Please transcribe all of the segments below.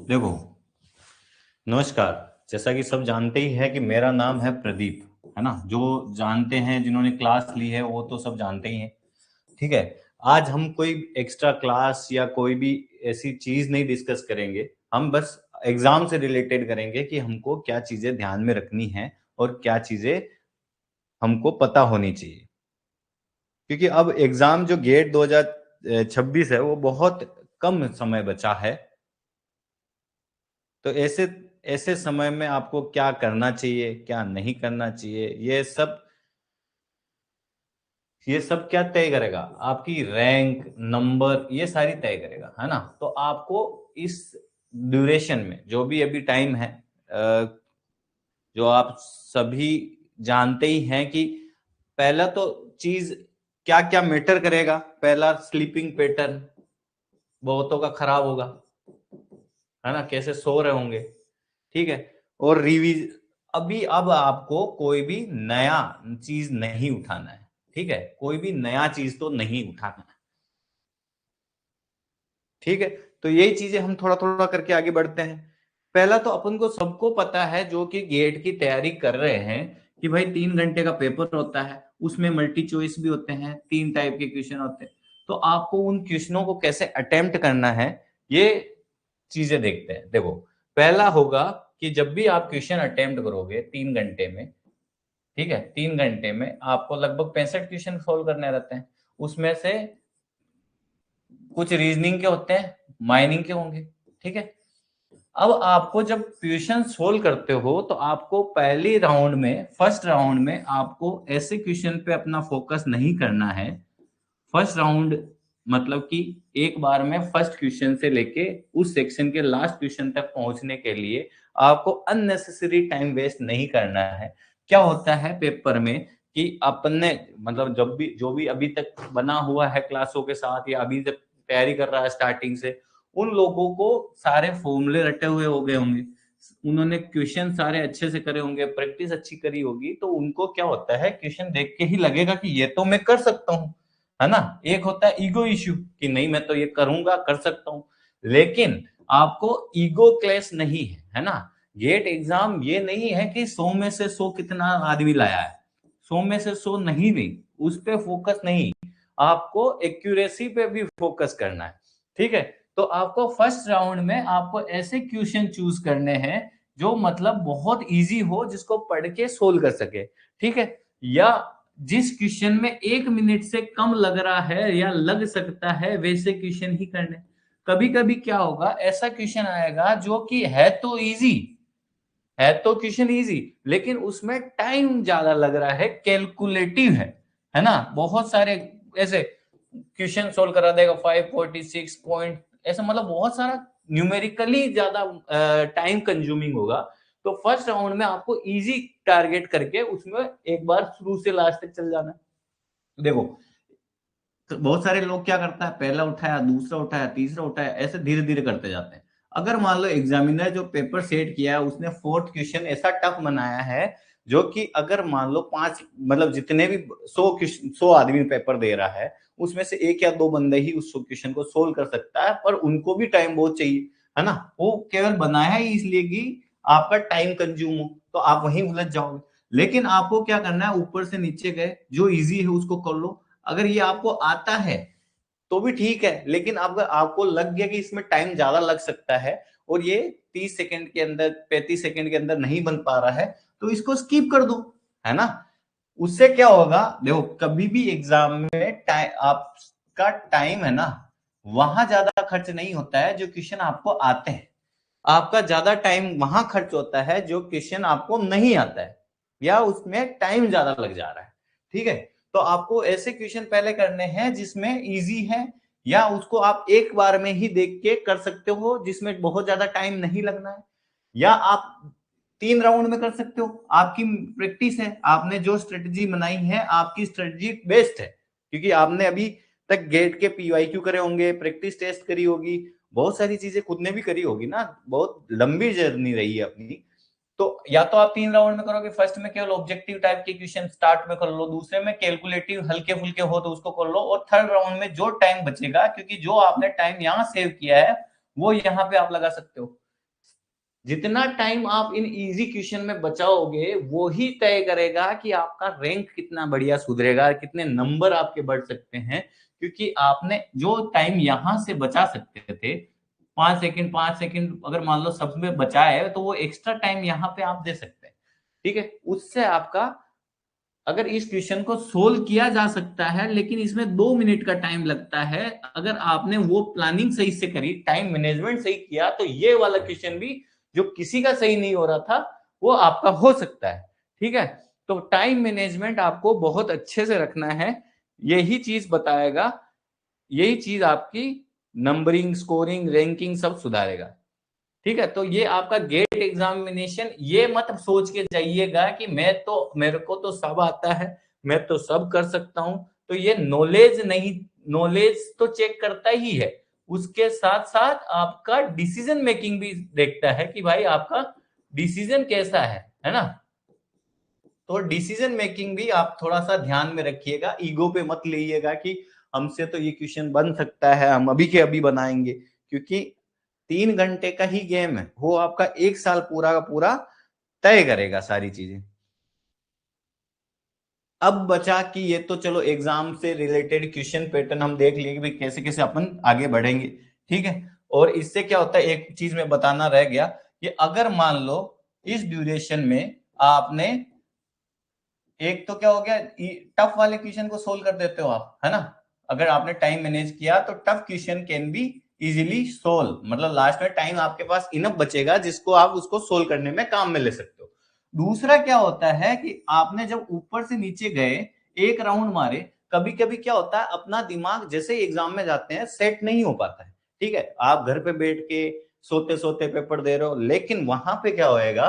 देखो, नमस्कार। जैसा कि सब जानते ही है कि मेरा नाम है प्रदीप, है ना। जो जानते हैं, जिन्होंने क्लास ली है, वो तो सब जानते ही हैं। ठीक है। आज हम कोई एक्स्ट्रा क्लास या कोई भी ऐसी चीज नहीं डिस्कस करेंगे। हम बस एग्जाम से रिलेटेड करेंगे कि हमको क्या चीजें ध्यान में रखनी है और क्या चीजें हमको पता होनी चाहिए। क्योंकि अब एग्जाम जो गेट 2026 है, वो बहुत कम समय बचा है। तो ऐसे ऐसे समय में आपको क्या करना चाहिए, क्या नहीं करना चाहिए, ये सब क्या तय करेगा? आपकी रैंक नंबर, ये सारी तय करेगा, है ना। तो आपको इस ड्यूरेशन में जो भी अभी टाइम है, जो आप सभी जानते ही हैं कि पहला तो चीज क्या क्या मैटर करेगा। पहला, स्लीपिंग पैटर्न बहुतों का खराब होगा, है ना। कैसे सो रहे होंगे। ठीक है। और रिवीज अभी अब आपको कोई भी नया चीज नहीं उठाना है। ठीक है। कोई भी नया चीज तो नहीं उठाना है। ठीक है। तो यही चीजें हम थोड़ा थोड़ा करके आगे बढ़ते हैं। पहला तो अपन को सबको पता है, जो कि गेट की तैयारी कर रहे हैं, कि भाई 3 घंटे का पेपर होता है। उसमें मल्टी चॉइस भी होते हैं, 3 टाइप के क्वेश्चन होते हैं। तो आपको उन क्वेश्चनों को कैसे अटेम्प्ट करना है, ये चीजें देखते हैं। देखो, पहला होगा कि जब भी आप क्वेश्चन अटेम्प्ट करोगे 3 घंटे में, ठीक है, 3 घंटे में आपको लगभग 65 क्वेश्चन सोल्व करने रहते हैं। उसमें से कुछ रीजनिंग के होते हैं, माइनिंग के होंगे। ठीक है। अब आपको जब क्वेश्चन सोल्व करते हो, तो आपको पहली राउंड में, फर्स्ट राउंड में आपको ऐसे क्वेश्चन पे अपना फोकस नहीं करना है। फर्स्ट राउंड मतलब कि एक बार में फर्स्ट क्वेश्चन से लेके उस सेक्शन के लास्ट क्वेश्चन तक पहुंचने के लिए आपको अननेसेसरी टाइम वेस्ट नहीं करना है। क्या होता है पेपर में कि अपने मतलब जब भी जो भी अभी तक बना हुआ है क्लासों के साथ, या अभी तक तैयारी कर रहा है स्टार्टिंग से, उन लोगों को सारे फॉर्मूले रटे हुए हो गए होंगे। उन्होंने क्वेश्चन सारे अच्छे से करे होंगे, प्रैक्टिस अच्छी करी होगी। तो उनको क्या होता है, क्वेश्चन देख के ही लगेगा कि ये तो मैं कर सकता हूँ, है ना। एक होता है ईगो इश्यू कि नहीं, मैं तो ये करूंगा, कर सकता हूं। लेकिन आपको ईगो क्लेश नहीं है ना। गेट एग्जाम ये नहीं है कि 100 में से 100 कितना आदमी लाया है। 100 में से 100 नहीं, नहीं उस पे फोकस नहीं। आपको एक्यूरेसी पे भी फोकस करना है। ठीक है। तो आपको फर्स्ट राउंड में आपको ऐसे क्वेश्चन चूज करने हैं जो मतलब बहुत इजी हो, जिसको पढ़ के सोल्व कर सके। ठीक है। या जिस क्वेश्चन में 1 मिनट से कम लग रहा है या लग सकता है, वैसे क्वेश्चन ही करने। कभी कभी क्या होगा, ऐसा क्वेश्चन आएगा जो कि है तो क्वेश्चन इजी, लेकिन उसमें टाइम ज्यादा लग रहा है, कैलकुलेटिव है ना। बहुत सारे ऐसे क्वेश्चन सोल्व करा देगा, 546 पॉइंट, ऐसा मतलब बहुत सारा न्यूमेरिकली ज्यादा टाइम कंज्यूमिंग होगा। तो फर्स्ट राउंड में आपको इजी टारगेट करके उसमें एक बार शुरू से लास्ट तक चल जाना है। देखो, तो बहुत सारे लोग क्या करता है, पहला उठाया, दूसरा उठाया, तीसरा उठाया, ऐसे धीरे धीरे करते जाते हैं। अगर मान लो एग्जामिनर जो पेपर सेट किया है, उसने फोर्थ क्वेश्चन ऐसा टफ बनाया है, जो कि अगर मान लो पांच मतलब जितने भी 100 आदमी पेपर दे रहा है, उसमें से एक या दो बंदे ही उस क्वेश्चन को सोल्व कर सकता है, पर उनको भी टाइम बहुत चाहिए, है ना। वो केवल बनाया ही इसलिए कि आपका टाइम कंज्यूम हो, तो आप वहीं उलझ जाओगे। लेकिन आपको क्या करना है, ऊपर से नीचे गए, जो इजी है उसको कर लो। अगर ये आपको आता है तो भी ठीक है, लेकिन अब आपको लग गया कि इसमें टाइम ज्यादा लग सकता है, और ये 30 सेकंड के अंदर, 35 सेकंड के अंदर नहीं बन पा रहा है, तो इसको स्किप कर दो, है ना। उससे क्या होगा, देखो, कभी भी एग्जाम में आपका टाइम है ना, वहां ज्यादा खर्च नहीं होता है जो क्वेश्चन आपको आते हैं। आपका ज्यादा टाइम वहां खर्च होता है जो क्वेश्चन आपको नहीं आता है, या उसमें टाइम ज्यादा लग जा रहा है। ठीक है। तो आपको ऐसे क्वेश्चन पहले करने हैं जिसमें इजी है, या उसको आप एक बार में ही देख के कर सकते हो, जिसमें बहुत ज्यादा टाइम नहीं लगना है। या आप 3 राउंड में कर सकते हो, आपकी प्रैक्टिस है, आपने जो स्ट्रेटजी बनाई है, आपकी स्ट्रेटजी बेस्ट है। क्योंकि आपने अभी तक गेट के पीवाईक्यू करे होंगे, प्रैक्टिस टेस्ट करी होगी, बहुत सारी चीजें खुद ने भी करी होगी ना, बहुत लंबी जर्नी रही है अपनी। तो या तो आप 3 राउंड में करोगे, फर्स्ट में केवल ऑब्जेक्टिव टाइप के क्वेश्चन स्टार्ट में कर लो, दूसरे में कैलकुलेटिव हल्के फुल्के हो तो उसको कर लो, और थर्ड राउंड में जो टाइम बचेगा, क्योंकि जो आपने टाइम यहाँ सेव किया है वो यहाँ पे आप लगा सकते हो, जितना टाइम आप इन इजी क्वेश्चन में बचाओगे वो ही तय करेगा कि आपका रैंक कितना बढ़िया सुधरेगा, कितने नंबर आपके बढ़ सकते हैं। क्योंकि आपने जो टाइम यहां से बचा सकते थे, 5 सेकंड अगर मान लो सब में बचा है, तो वो एक्स्ट्रा टाइम यहाँ पे आप दे सकते हैं। ठीक है, उससे आपका, अगर इस क्वेश्चन को सोल्व किया जा सकता है लेकिन इसमें 2 मिनट का टाइम लगता है, अगर आपने वो प्लानिंग सही से करी, टाइम मैनेजमेंट सही किया, तो ये वाला क्वेश्चन भी जो किसी का सही नहीं हो रहा था वो आपका हो सकता है। ठीक है, तो टाइम मैनेजमेंट आपको बहुत अच्छे से रखना है, यही चीज बताएगा, यही चीज आपकी नंबरिंग, स्कोरिंग, रैंकिंग सब सुधारेगा। ठीक है, तो ये आपका गेट एग्जामिनेशन, ये मत सोच के जाइएगा कि मेरे को तो सब आता है, मैं तो सब कर सकता हूं। तो ये नॉलेज नहीं, नॉलेज तो चेक करता ही है, उसके साथ साथ आपका डिसीजन मेकिंग भी देखता है कि भाई आपका डिसीजन कैसा है ना। तो डिसीजन मेकिंग भी आप थोड़ा सा ध्यान में रखिएगा, ईगो पे मत लीजिएगा कि हमसे तो ये क्वेश्चन बन सकता है, हम अभी के अभी बनाएंगे, क्योंकि 3 घंटे का ही गेम है, वो आपका 1 साल पूरा का पूरा तय करेगा सारी चीजें। अब बचा कि ये तो चलो एग्जाम से रिलेटेड क्वेश्चन पैटर्न हम देख लिए कि भाई कैसे कैसे अपन आगे बढ़ेंगे। ठीक है, और इससे क्या होता है, एक चीज में बताना रह गया कि अगर मान लो इस ड्यूरेशन में आपने, एक तो क्या हो गया, टफ वाले क्वेश्चन को सोल्व कर देते हो आप, है ना। अगर आपने टाइम मैनेज किया तो tough question can be easily solve, मतलब लास्ट में टाइम आपके पास इनफ बचेगा जिसको आप उसको सोल्व करने में काम में ले सकते हो। दूसरा क्या होता है कि आपने जब ऊपर से नीचे गए, एक राउंड मारे, कभी कभी क्या होता है अपना दिमाग जैसे एग्जाम में जाते हैं सेट नहीं हो पाता है। ठीक है, आप घर पे बैठ के सोते सोते पेपर दे रहे हो, लेकिन वहां पे क्या होएगा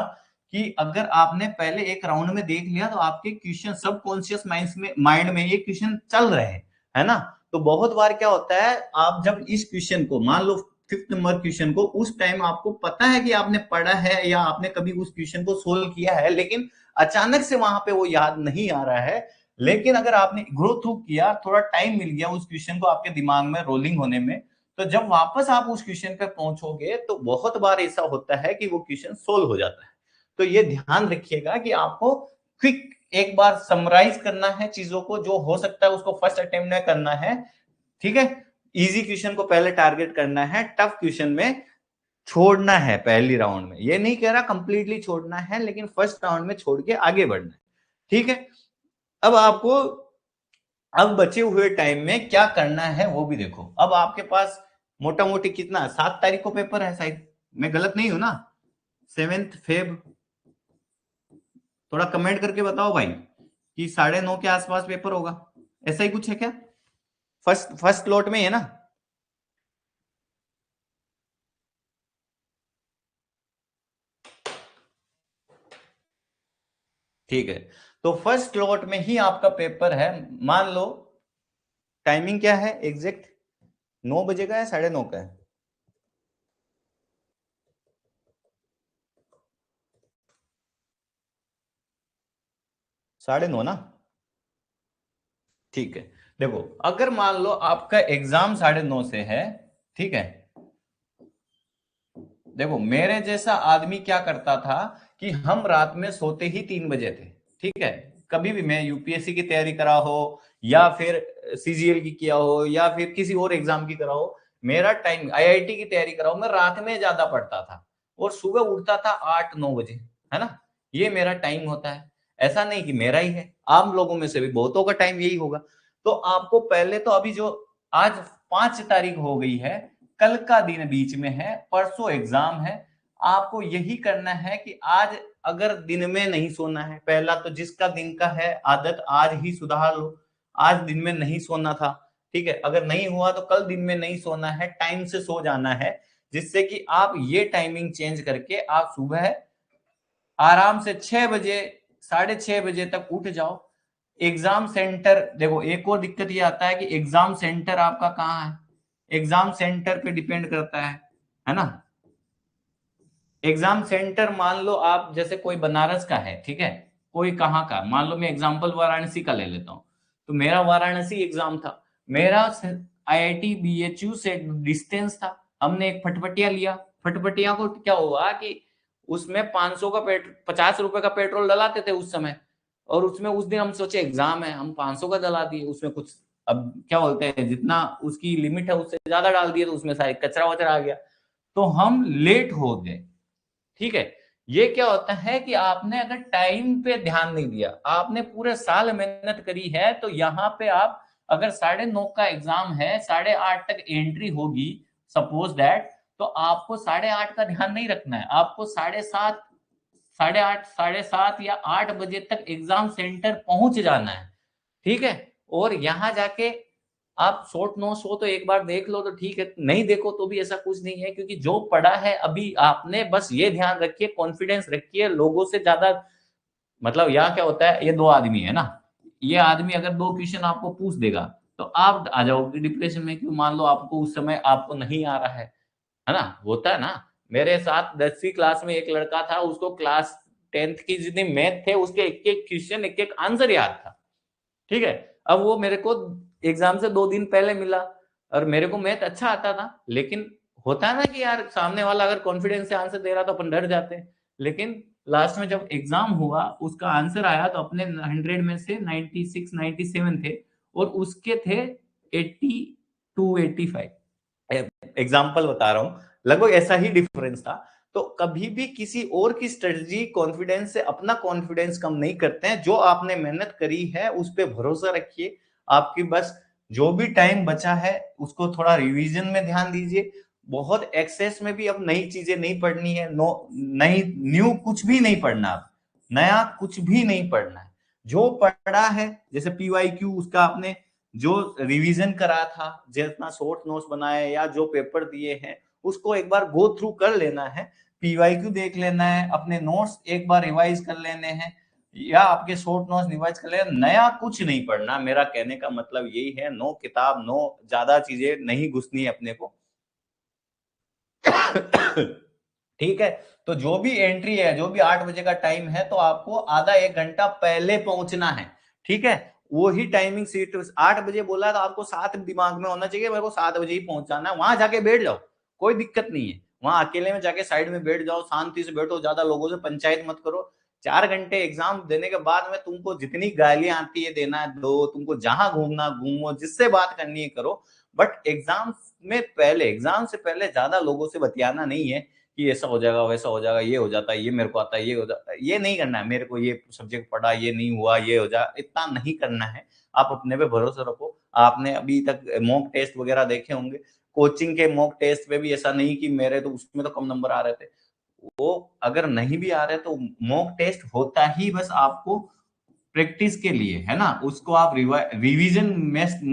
कि अगर आपने पहले एक राउंड में देख लिया तो आपके क्वेश्चन सबकॉन्शियस माइंड में ये क्वेश्चन चल रहे हैं, है ना। तो बहुत बार क्या होता है, आप जब इस क्वेश्चन को मान लो 5th नंबर क्वेश्चन को, उस टाइम आपको पता है कि आपने पढ़ा है या आपने कभी उस क्वेश्चन को सोल्व किया है, लेकिन अचानक से वहां पे वो याद नहीं आ रहा है। लेकिन अगर आपने ग्रो थ्रू किया, थोड़ा टाइम मिल गया उस क्वेश्चन को आपके दिमाग में रोलिंग होने में, तो जब वापस आप उस क्वेश्चन पे पहुंचोगे तो बहुत बार ऐसा होता है कि वो क्वेश्चन सोल्व हो जाता है। तो ये ध्यान रखिएगा कि आपको क्विक एक बार समराइज करना है चीजों को, जो हो सकता है उसको फर्स्ट अटेम्प्ट में करना है। ठीक है, इजी क्वेश्चन को पहले टारगेट करना है, टफ क्वेश्चन में छोड़ना है पहली राउंड में, ये नहीं कह रहा कंप्लीटली छोड़ना है, लेकिन फर्स्ट राउंड में छोड़ के आगे बढ़ना है। ठीक है, अब आपको, अब बचे हुए टाइम में क्या करना है वो भी देखो। अब आपके पास मोटा मोटी कितना, 7 तारीख को पेपर है शायद, मैं गलत नहीं हूं ना, 7 फेब। थोड़ा कमेंट करके बताओ भाई कि 9:30 के आसपास पेपर होगा, ऐसा ही कुछ है क्या, फर्स्ट फर्स्ट लॉट में है ना। ठीक है, तो फर्स्ट लॉट में ही आपका पेपर है, मान लो टाइमिंग क्या है एग्जैक्ट, 9 बजे का है 9:30 का है, 9:30 ना। ठीक है, देखो अगर मान लो आपका एग्जाम 9:30 से है, ठीक है, देखो मेरे जैसा आदमी क्या करता था कि हम रात में सोते ही 3 बजे थे। ठीक है, कभी भी मैं यूपीएससी की तैयारी करा हो या फिर सीजीएल की किया हो या फिर किसी और एग्जाम की करा हो, मेरा टाइम आईआईटी की तैयारी करा हो, मैं रात में ज्यादा पढ़ता था और सुबह उठता था 8-9 बजे, है ना। ये मेरा टाइम होता है, ऐसा नहीं कि मेरा ही है, आम लोगों में से भी बहुतों का टाइम यही होगा। तो आपको पहले तो अभी जो आज 5 तारीख हो गई है, कल का दिन बीच में है, परसों एग्जाम है, आपको यही करना है कि आज अगर दिन में नहीं सोना है, पहला तो जिसका दिन का है आदत आज ही सुधार लो, आज दिन में नहीं सोना था। ठीक है, अगर नहीं हुआ तो कल दिन में नहीं सोना है, टाइम से सो जाना है, जिससे कि आप ये टाइमिंग चेंज करके आप सुबह आराम से 6 बजे, 6:30 बजे तक उठ जाओ। एग्जाम सेंटर देखो, एक और दिक्कत ये आता है कि एग्जाम सेंटर आपका कहाँ है, एग्जाम सेंटर पे डिपेंड करता है ना। एग्जाम सेंटर मान लो आप जैसे कोई बनारस का है, ठीक है, कोई कहाँ का, मान लो मैं एग्जांपल वाराणसी का ले लेता हूँ, तो मेरा वाराणसी एग्जाम था, मेरा आईआईटी बीएचयू से डिस्टेंस था, हमने एक फटफटिया लिया, फटफटिया को क्या हुआ कि उसमें 500 का 50 रुपए का पेट्रोल डलाते थे उस समय, और उसमें उस दिन हम सोचे एग्जाम है, हम 500 का डला दिए, उसमें कुछ अब क्या बोलते हैं, जितना उसकी लिमिट है उससे ज्यादा डाल दिए, तो उसमें सारे कचरा वचरा आ गया, तो हम लेट हो गए। ठीक है, ये क्या होता है कि आपने अगर टाइम पे ध्यान नहीं दिया, आपने पूरे साल मेहनत करी है, तो यहाँ पे आप अगर 9:30 का एग्जाम है, 8:30 तक एंट्री होगी, सपोज दैट, तो आपको 8:30 का ध्यान नहीं रखना है, आपको 7:30, 8:30, 7:30 या 8 बजे तक एग्जाम सेंटर पहुंच जाना है। ठीक है, और यहाँ जाके आप शॉर्ट नोट्स हो तो एक बार देख लो तो ठीक है, नहीं देखो तो भी ऐसा कुछ नहीं है, क्योंकि जो पढ़ा है अभी आपने, बस ये ध्यान रखिए, कॉन्फिडेंस रखिए, लोगों से ज्यादा, मतलब यहाँ क्या होता है, ये दो आदमी है ना, ये आदमी अगर दो क्वेश्चन आपको पूछ देगा तो आप आ जाओगे डिप्रेशन में, क्यों, मान लो आपको उस समय आपको नहीं आ रहा है ना, होता है ना। मेरे साथ 10वीं क्लास में एक लड़का था, उसको क्लास 10th की जितने मैथ थे उसके एक एक क्वेश्चन, एक एक आंसर याद था। ठीक है, अब वो मेरे को एग्जाम से 2 दिन पहले मिला, और मेरे को मैथ अच्छा आता था, लेकिन होता है ना कि यार सामने वाला अगर कॉन्फिडेंस से आंसर दे रहा तो अपन डर जाते हैं, लेकिन लास्ट में जब एग्जाम हुआ उसका आंसर आया तो अपने 100 में से 96 97 थे, और उसके थे 82 85। एग्जाम्पल बता रहा हूँ, लगभग ऐसा ही डिफरेंस था। तो कभी भी किसी और की स्ट्रेटजी कॉन्फिडेंस से अपना कॉन्फिडेंस कम नहीं करते हैं, जो आपने मेहनत करी है उस पर भरोसा रखिए। आपकी बस जो भी टाइम बचा है उसको थोड़ा रिवीजन में ध्यान दीजिए, बहुत एक्सेस में भी अब नई चीजें नहीं पढ़नी है, नई न्यू कुछ भी नहीं पढ़ना, अब नया कुछ भी नहीं पढ़ना है। जो पढ़ा है, जैसे PYQ उसका आपने जो रिवीजन करा था, जितना शॉर्ट नोट्स बनाए या जो पेपर दिए हैं, उसको एक बार गो थ्रू कर लेना है, PYQ देख लेना है, अपने नोट्स एक बार रिवाइज कर लेने हैं, या आपके शॉर्ट नोट्स रिवाइज कर लेना, नया कुछ नहीं पढ़ना। मेरा कहने का मतलब यही है, नो किताब, नो ज्यादा चीजें नहीं घुसनी है अपने को। ठीक है, तो जो भी एंट्री है, जो भी 8 बजे का टाइम है, तो आपको आधा 1 घंटा पहले पहुंचना है। ठीक है, वही टाइमिंग सीट 8 बजे बोला तो आपको 7 दिमाग में होना चाहिए, मेरे को 7 बजे ही पहुंचाना है, वहां जाके बैठ जाओ, कोई दिक्कत नहीं है, वहां अकेले में जाके साइड में बैठ जाओ, शांति से बैठो, ज्यादा लोगों से पंचायत मत करो। 4 घंटे एग्जाम देने के बाद में तुमको जितनी गालियां आती है देना है दो, तुमको जहां घूमना घूमो, जिससे बात करनी है करो, बट एग्जाम से पहले ज्यादा लोगों से बतियाना नहीं है, कि ऐसा हो जाएगा, वैसा हो जाएगा, ये हो जाता है, ये मेरे को आता है, ये हो जाता है, ये नहीं करना है, मेरे को ये सब्जेक्ट पढ़ा, ये नहीं हुआ, ये हो जाए, इतना नहीं करना है। आप अपने पे भरोसा रखो। आपने अभी तक मॉक टेस्ट वगैरह देखे होंगे, कोचिंग के मॉक टेस्ट में भी ऐसा नहीं कि मेरे तो उसमें तो कम नंबर आ रहे थे, वो अगर नहीं भी आ रहे तो मॉक टेस्ट होता ही बस आपको प्रैक्टिस के लिए है ना, उसको आप रिवीजन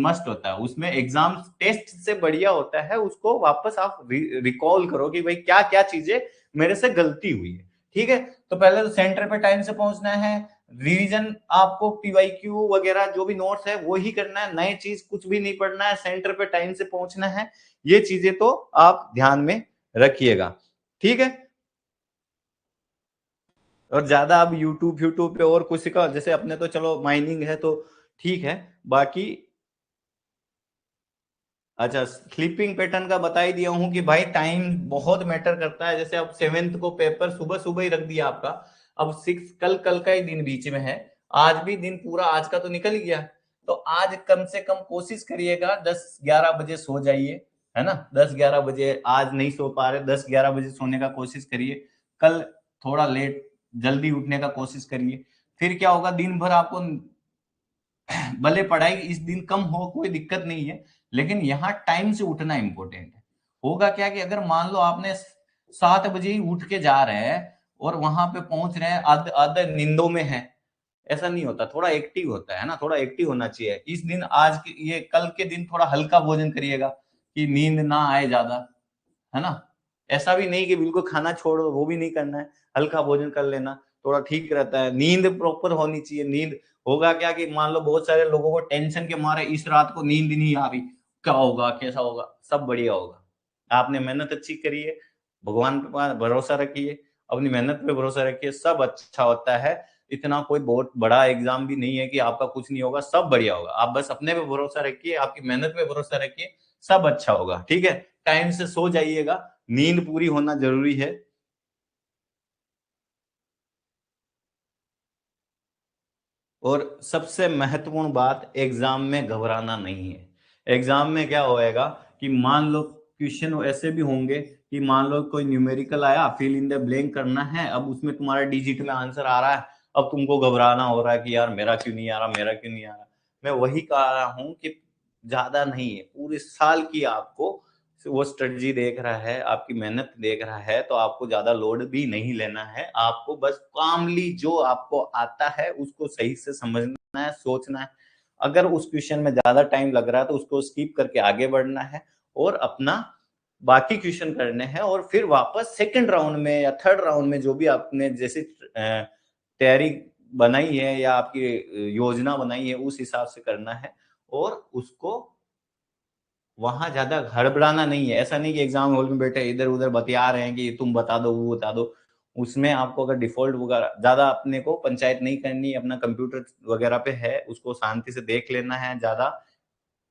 मस्ट होता है, उसमें एग्जाम टेस्ट से बढ़िया होता है, उसको वापस आप रिकॉल करो कि भाई क्या क्या चीजें मेरे से गलती हुई है। ठीक है, तो पहले तो सेंटर पे टाइम से पहुंचना है, रिवीजन आपको PYQ वगैरह जो भी नोट्स है वो ही करना है, नई चीज कुछ भी नहीं पढ़ना है, सेंटर पे टाइम से पहुंचना है, ये चीजें तो आप ध्यान में रखिएगा। ठीक है, और ज्यादा अब यूट्यूब पे और कुछ का, जैसे अपने तो चलो माइनिंग है तो ठीक है, बाकी अच्छा स्लीपिंग पैटर्न का बता ही दिया हूं कि भाई टाइम बहुत मैटर करता है। जैसे अब 7th को पेपर सुबह सुबह ही रख दिया आपका, अब 6 कल का ही दिन बीच में है, आज भी दिन पूरा आज का तो निकल ही गया, तो आज कम से कम कोशिश करिएगा 10-11 बजे सो जाइए, है ना, 10-11 बजे, आज नहीं सो पा रहे 10-11 बजे सोने का कोशिश करिए, कल थोड़ा लेट जल्दी उठने का कोशिश करिए। फिर क्या होगा, दिन भर आपको भले पढ़ाई इस दिन कम हो कोई दिक्कत नहीं है, लेकिन यहाँ टाइम से उठना इंपॉर्टेंट है। होगा क्या कि अगर मान लो आपने 7 बजे ही उठ के जा रहे हैं और वहां पे पहुंच रहे हैं आधे नींदों में है, ऐसा नहीं होता, थोड़ा एक्टिव होता है ना, थोड़ा एक्टिव होना चाहिए इस दिन, आज के ये कल के दिन थोड़ा हल्का भोजन करिएगा कि नींद ना आए ज्यादा, है ना। ऐसा भी नहीं कि बिल्कुल खाना छोड़ो, वो भी नहीं करना है, हल्का भोजन कर लेना थोड़ा ठीक रहता है, नींद प्रॉपर होनी चाहिए। नींद होगा क्या कि मान लो बहुत सारे लोगों को टेंशन के मारे इस रात को नींद नहीं आ रही, क्या होगा कैसा होगा, सब बढ़िया होगा। आपने मेहनत अच्छी करी है, भगवान पे भरोसा रखिए, अपनी मेहनत पे भरोसा रखिए, सब अच्छा होता है। इतना कोई बहुत बड़ा एग्जाम भी नहीं है कि आपका कुछ नहीं होगा, सब बढ़िया होगा। आप बस अपने पे भरोसा रखिए, आपकी मेहनत पे भरोसा रखिए, सब अच्छा होगा। ठीक है, टाइम से सो जाइएगा, नींद पूरी होना जरूरी है। और सबसे महत्वपूर्ण बात, एग्जाम में घबराना नहीं है। एग्जाम में क्या होएगा कि मान लो क्वेश्चन ऐसे भी होंगे कि मान लो कोई न्यूमेरिकल आया, फिल इन द ब्लैंक करना है, अब उसमें तुम्हारा डिजिट में आंसर आ रहा है, अब तुमको घबराना हो रहा है कि यार मेरा क्यों नहीं आ रहा, मेरा क्यों नहीं आ रहा। मैं वही कह रहा हूं कि ज्यादा नहीं है, पूरे साल की आपको वो स्ट्रेटजी देख रहा है, आपकी मेहनत देख रहा है, तो आपको ज्यादा लोड भी नहीं लेना है। आपको बस कामली जो आपको आता है उसको सही से समझना है, सोचना है। अगर उस क्वेश्चन में ज्यादा टाइम लग रहा है तो उसको स्किप करके आगे बढ़ना है और अपना बाकी क्वेश्चन करने हैं, और फिर वापस सेकंड राउंड में या थर्ड राउंड में जो भी आपने जैसे तैयारी बनाई है या आपकी योजना बनाई है उस हिसाब से करना है। और उसको वहां ज्यादा हड़बड़ाना नहीं है। ऐसा नहीं कि एग्जाम हॉल में बैठे इधर उधर बतिया रहे हैं कि तुम बता दो वो बता दो। उसमें आपको अगर डिफॉल्ट वगैरह ज्यादा अपने को पंचायत नहीं करनी, अपना कंप्यूटर वगैरह पे है उसको शांति से देख लेना है। ज्यादा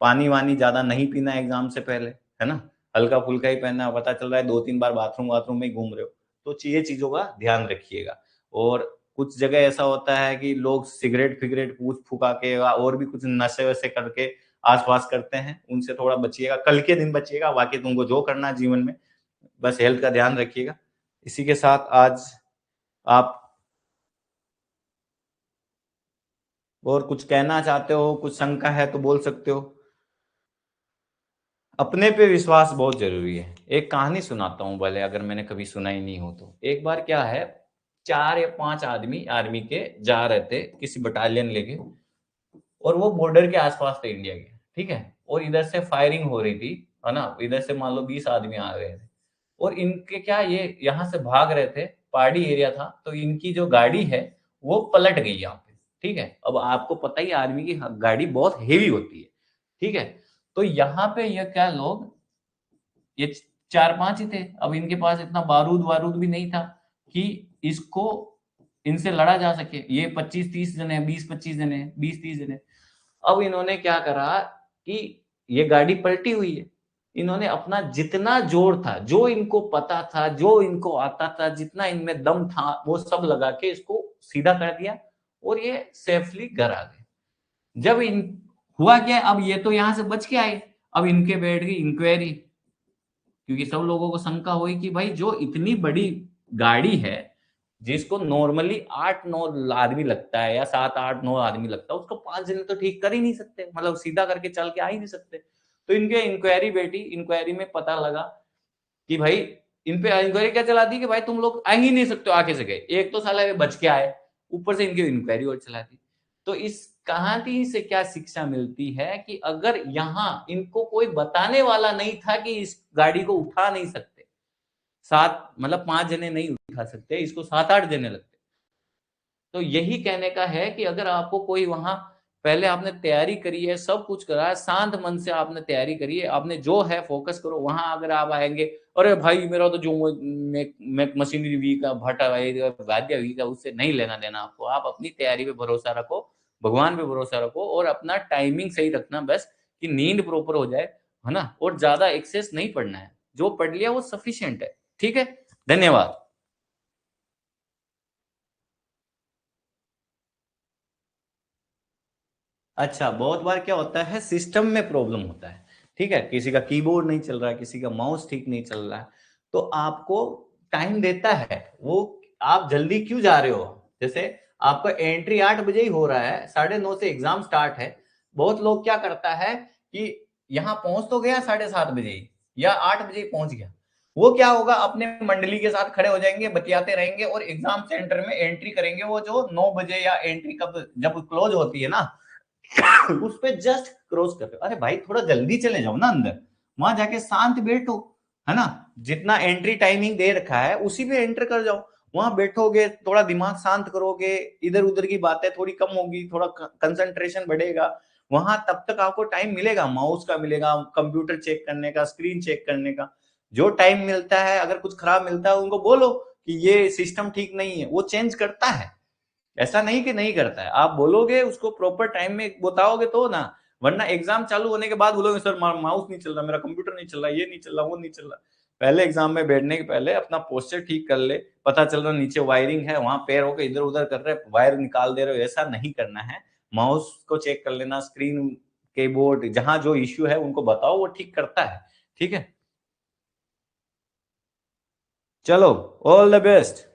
पानी वानी ज्यादा नहीं पीना एग्जाम से पहले, है ना। हल्का फुल्का ही पहनना, पता चल रहा है 2-3 बार बाथरूम वाथरूम में घूम रहे हो, तो ये चीजों का ध्यान रखिएगा। और कुछ जगह ऐसा होता है कि लोग सिगरेट फिगरेट फूस फुका के और भी कुछ नशे वशे करके आसपास करते हैं, उनसे थोड़ा बचिएगा, कल के दिन बचिएगा। बाकी तुमको जो करना है जीवन में, बस हेल्थ का ध्यान रखिएगा। इसी के साथ आज आप और कुछ कहना चाहते हो, कुछ शंका है तो बोल सकते हो। अपने पे विश्वास बहुत जरूरी है। एक कहानी सुनाता हूँ, भले अगर मैंने कभी सुना ही नहीं हो तो। एक बार क्या है, 4 या 5 आदमी आर्मी के जा रहे थे किसी बटालियन लेके, और वो बॉर्डर के आसपास थे इंडिया के, ठीक है। और इधर से फायरिंग हो रही थी, है ना। इधर से मान लो 20 आदमी आ गए थे, और इनके क्या, ये यहाँ से भाग रहे थे, पहाड़ी एरिया था, तो इनकी जो गाड़ी है वो पलट गई यहाँ पे, ठीक है। अब आपको पता ही आर्मी की गाड़ी बहुत हेवी होती है, ठीक है। तो यहाँ पे ये क्या लोग, ये 4-5 ही थे। अब इनके पास इतना बारूद वारूद भी नहीं था कि इसको इनसे लड़ा जा सके। ये 25-30 जने, 20-25 जने, 20-30 जने। अब इन्होंने क्या करा कि ये गाड़ी पलटी हुई है, इन्होंने अपना जितना जोर था, जो इनको पता था, जो इनको आता था, जितना इनमें दम था, वो सब लगा के इसको सीधा कर दिया, और ये सेफली घर आ गए। जब इन हुआ क्या, अब ये तो यहां से बच के आए, अब इनके बैठ गई इंक्वायरी, क्योंकि सब लोगों को शंका हुई कि भाई जो इतनी बड़ी गाड़ी है, जिसको नॉर्मली 8-9 आदमी लगता है या 7-8-9 आदमी लगता है, उसको 5 जने तो ठीक कर ही नहीं सकते, मतलब सीधा करके चल के आ ही नहीं सकते। तो इनके इंक्वायरी बैठी, इंक्वायरी में पता लगा कि भाई, इन पे इंक्वायरी क्या चला दी कि भाई तुम लोग आ ही नहीं सकते हो आगे से गए, एक तो साला ये बच के आए, ऊपर से इनकी इंक्वायरी और चला दी। तो इस कहानी से क्या शिक्षा मिलती है कि अगर यहाँ इनको कोई बताने वाला नहीं था कि इस गाड़ी को उठा नहीं सकते, सात मतलब 5 जने नहीं उठा सकते इसको, 7-8 जने लगते। तो यही कहने का है कि अगर आपको कोई वहां, पहले आपने तैयारी करी है, सब कुछ करा है, शांत मन से आपने तैयारी करी है, आपने जो है फोकस करो। वहां अगर आप आएंगे, अरे भाई मेरा तो जो मशीनरी वीक है, भट्टा वाद्य वीक है, उससे नहीं लेना देना आपको। आप अपनी तैयारी पे भरोसा रखो, भगवान पे भरोसा रखो, और अपना टाइमिंग सही रखना बस, कि नींद प्रॉपर हो जाए, है ना। और ज्यादा एक्सेस नहीं पढ़ना है, जो पढ़ लिया वो सफिशियंट है, ठीक है। धन्यवाद। अच्छा, बहुत बार क्या होता है, सिस्टम में प्रॉब्लम होता है, ठीक है। किसी का कीबोर्ड नहीं चल रहा है, किसी का माउस ठीक नहीं चल रहा है, तो आपको टाइम देता है वो। आप जल्दी क्यों जा रहे हो, जैसे आपका एंट्री 8 बजे ही हो रहा है, 9:30 से एग्जाम स्टार्ट है। बहुत लोग क्या करता है कि यहाँ पहुंच तो गया 7:30 बजे ही, या 8 बजे ही पहुंच गया। वो क्या होगा, अपने मंडली के साथ खड़े हो जाएंगे, बतियाते रहेंगे, और एग्जाम सेंटर में एंट्री करेंगे। वो जो 9 बजे या एंट्री कब जब क्लोज होती है ना, उस पे जस्ट क्रॉस कर रहे हो। अरे भाई थोड़ा जल्दी चले जाओ ना अंदर, वहां जाके शांत बैठो, है ना। जितना एंट्री टाइमिंग दे रखा है उसी पे एंटर कर जाओ। वहां बैठोगे, थोड़ा दिमाग शांत करोगे, इधर उधर की बातें थोड़ी कम होगी, थोड़ा कंसंट्रेशन बढ़ेगा। वहां तब तक आपको टाइम मिलेगा, माउस का मिलेगा, कंप्यूटर चेक करने का, स्क्रीन चेक करने का। जो टाइम मिलता है, अगर कुछ खराब मिलता है उनको बोलो कि ये सिस्टम ठीक नहीं है, वो चेंज करता है। ऐसा नहीं कि नहीं करता है, आप बोलोगे उसको, प्रॉपर टाइम में बताओगे तो ना। वरना एग्जाम चालू होने के बाद बोलोगे सर माउस नहीं चल रहा, मेरा कंप्यूटर नहीं चल रहा, ये नहीं चल रहा, वो नहीं चल रहा। पहले एग्जाम में बैठने के पहले अपना पोस्चर ठीक कर ले, पता चल रहा नीचे वायरिंग है, वहां पैर होकर इधर उधर कर रहे, वायर निकाल दे रहे हो, ऐसा नहीं करना है। माउस को चेक कर लेना, स्क्रीन, कीबोर्ड, जहां जो इश्यू है उनको बताओ, वो ठीक करता है। ठीक है, चलो, ऑल द बेस्ट।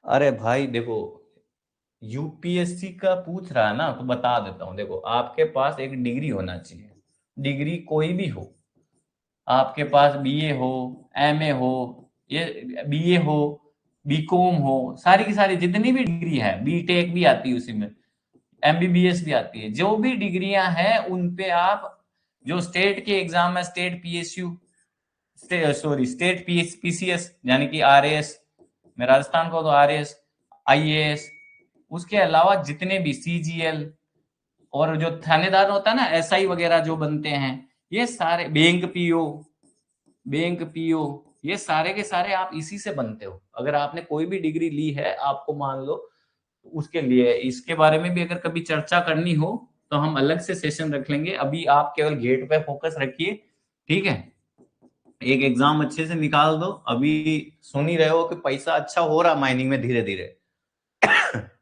अरे भाई देखो, यूपीएससी का पूछ रहा है ना, तो बता देता हूँ। देखो, आपके पास एक डिग्री होना चाहिए, डिग्री कोई भी हो, आपके पास बीए हो, एमए हो, ये बीए हो, बीकॉम हो, सारी की सारी जितनी भी डिग्री है, बीटेक भी आती है उसी में, एमबीबीएस भी आती है, जो भी डिग्रियां हैं उन पे आप, जो स्टेट के एग्जाम है, state PSU, sorry state PCS यानी कि आरएएस, मैं राजस्थान को तो आरएएस, आईएएस, उसके अलावा जितने भी सीजीएल, और जो थानेदार होता है ना, एसआई वगैरह जो बनते हैं, ये सारे बैंक पीओ, ये सारे के सारे आप इसी से बनते हो। अगर आपने कोई भी डिग्री ली है, आपको मान लो, उसके लिए इसके बारे में भी अगर कभी चर्चा करनी हो तो हम अलग से सेशन रख लेंगे। अभी आप केवल गेट पे फोकस रखिए, ठीक है? एक एग्जाम अच्छे से निकाल दो। अभी सुन ही रहे हो कि पैसा अच्छा हो रहा माइनिंग में धीरे धीरे,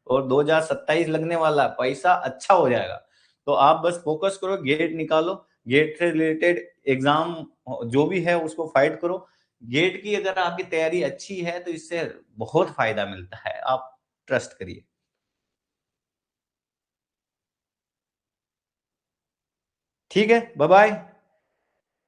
और 2027 लगने वाला, पैसा अच्छा हो जाएगा। तो आप बस फोकस करो, गेट निकालो, गेट से रिलेटेड एग्जाम जो भी है उसको फाइट करो। गेट की अगर आपकी तैयारी अच्छी है तो इससे बहुत फायदा मिलता है, आप ट्रस्ट करिए। ठीक है, बाय बाय।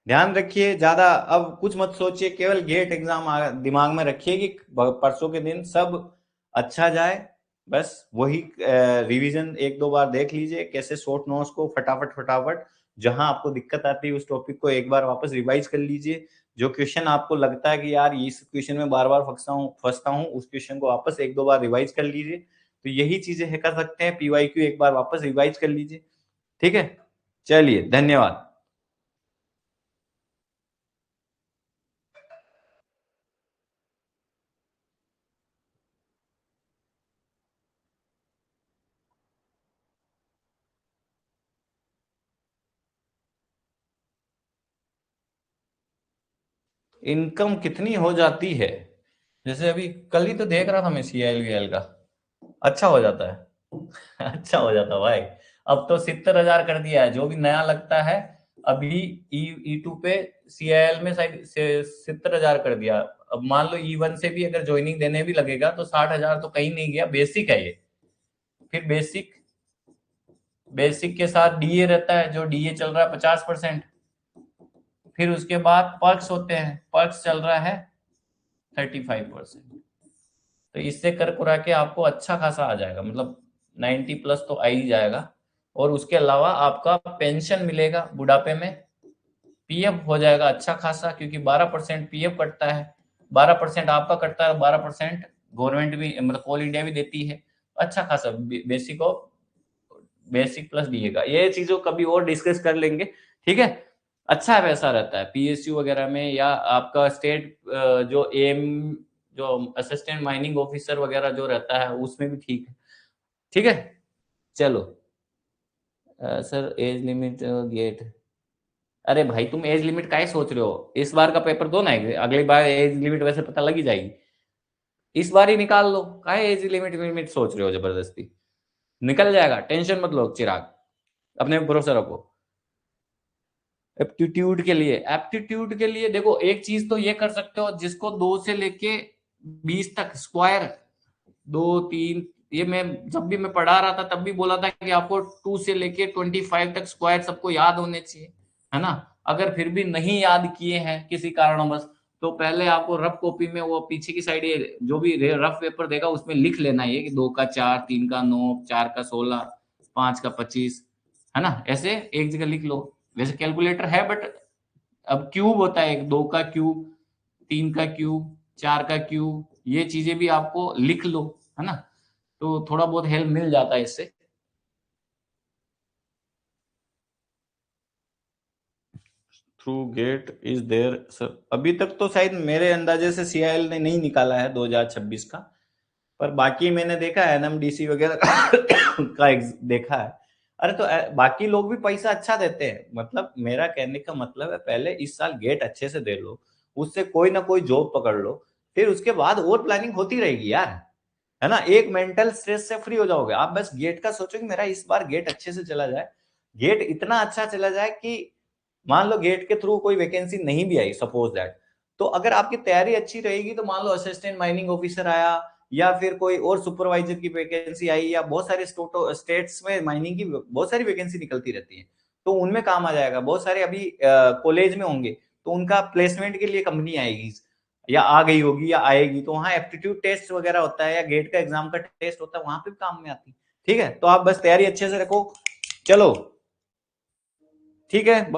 ध्यान रखिए, ज्यादा अब कुछ मत सोचिए, केवल गेट एग्जाम दिमाग में रखिए कि परसों के दिन सब अच्छा जाए। बस वही रिवीजन एक दो बार देख लीजिए, कैसे शॉर्ट नोट्स को फटाफट फटाफट, जहां आपको दिक्कत आती है उस टॉपिक को एक बार वापस रिवाइज कर लीजिए। जो क्वेश्चन आपको लगता है कि यार इस क्वेश्चन में बार बार फंसता हूँ, उस क्वेश्चन को वापस एक दो बार रिवाइज कर लीजिए। तो यही चीजें है कर सकते हैं, पीवाईक्यू एक बार वापस रिवाइज कर लीजिए। ठीक है, चलिए, धन्यवाद। इनकम कितनी हो जाती है? जैसे अभी कल ही तो देख रहा था मैं, सीएल वीएल का अच्छा हो जाता है। अच्छा हो जाता है भाई। अब तो 70,000 कर दिया है, जो भी नया लगता है अभी। ई टू पे सीएल में शायद 70,000 कर दिया। अब मान लो ई1 से भी अगर ज्वाइनिंग देने भी लगेगा तो 60,000 तो कहीं नहीं गया, बेसिक है ये। फिर बेसिक, बेसिक के साथ डीए रहता है, जो डीए चल रहा है 50%। फिर उसके बाद पर्क्स होते हैं, पर्क्स चल रहा है 35%। तो इससे कर कुरा के आपको अच्छा खासा आ जाएगा, मतलब 90+ तो आ ही जाएगा। और उसके अलावा आपका पेंशन मिलेगा बुढ़ापे में, पीएफ हो जाएगा अच्छा खासा, क्योंकि 12% पीएफ कटता है, 12% आपका कटता है, 12% गवर्नमेंट भी, मतलब ऑल इंडिया भी देती है। अच्छा खासा बेसिक और बेसिक प्लस डीए का, ये चीजों कभी और डिस्कस कर लेंगे। ठीक है, अच्छा वैसा रहता है पीएसयू वगैरह में, या आपका स्टेट जो एम, जो असिस्टेंट माइनिंग ऑफिसर वगैरह जो रहता है उसमें भी ठीक है। ठीक है, चलो। सर एज लिमिट गेट, अरे भाई तुम एज लिमिट काहे सोच रहे हो? इस बार का पेपर दो ना, अगली बार एज लिमिट वैसे पता लग ही जाएगी। इस बार ही निकाल लो, काहे एज लिमिट लिमिट सोच रहे हो जबरदस्ती? निकल जाएगा, टेंशन मत लो चिराग, अपने भरोसा रखो। एप्टीट्यूड के लिए देखो, एक चीज तो ये कर सकते हो, जिसको 2 से लेके 20 तक स्क्वायर, 2 3, ये मैं जब भी मैं पढ़ा रहा था तब भी बोला था कि आपको 2 से लेके 25 तक स्क्वायर सबको याद होने चाहिए, है ना? अगर फिर भी नहीं याद किए हैं किसी कारणवश, तो पहले आपको रफ कॉपी में वो पीछे की साइड, ये जो भी रफ पेपर देगा उसमें लिख लेना है कि 2 का 4, 3 का 9, 4 का 16, 5 का 25, है ना? ऐसे एक जगह लिख लो। वैसे कैलकुलेटर है, बट अब क्यूब होता है, 2 का क्यूब, 3 का क्यूब, 4 का क्यूब, ये चीजें भी आपको लिख लो, है ना? तो थोड़ा बहुत हेल्प मिल जाता है इससे। Through gate is there sir, अभी तक तो शायद मेरे अंदाजे से सीआईएल ने नहीं निकाला है 2026 का। पर बाकी मैंने देखा है एनएमडीसी वगैरह का देखा है। अरे तो बाकी लोग भी पैसा अच्छा देते हैं। मतलब मेरा कहने का मतलब है पहले इस साल गेट अच्छे से दे लो, उससे कोई ना कोई जॉब पकड़ लो, फिर उसके बाद और प्लानिंग होती रहेगी यार, है ना। एक मेंटल स्ट्रेस से फ्री हो जाओगे आप। बस गेट का सोचो कि मेरा इस बार गेट अच्छे से चला जाए, गेट इतना अच्छा चला जाए कि मान लो गेट के थ्रू कोई वैकेंसी नहीं भी आई, सपोज दैट, तो अगर आपकी तैयारी अच्छी रहेगी तो मान लो असिस्टेंट माइनिंग ऑफिसर आया, या फिर कोई और सुपरवाइजर की वैकेंसी आई, या बहुत सारे स्टेट्स में माइनिंग की बहुत सारी वैकेंसी निकलती रहती है, तो उनमें काम आ जाएगा। बहुत सारे अभी कॉलेज में होंगे तो उनका प्लेसमेंट के लिए कंपनी आएगी, या आ गई होगी या आएगी, तो वहां एप्टीट्यूड टेस्ट वगैरह होता है या गेट का एग्जाम का टेस्ट होता है, वहां पे भी काम में आती है। ठीक है, तो आप बस तैयारी अच्छे से रखो। चलो ठीक है।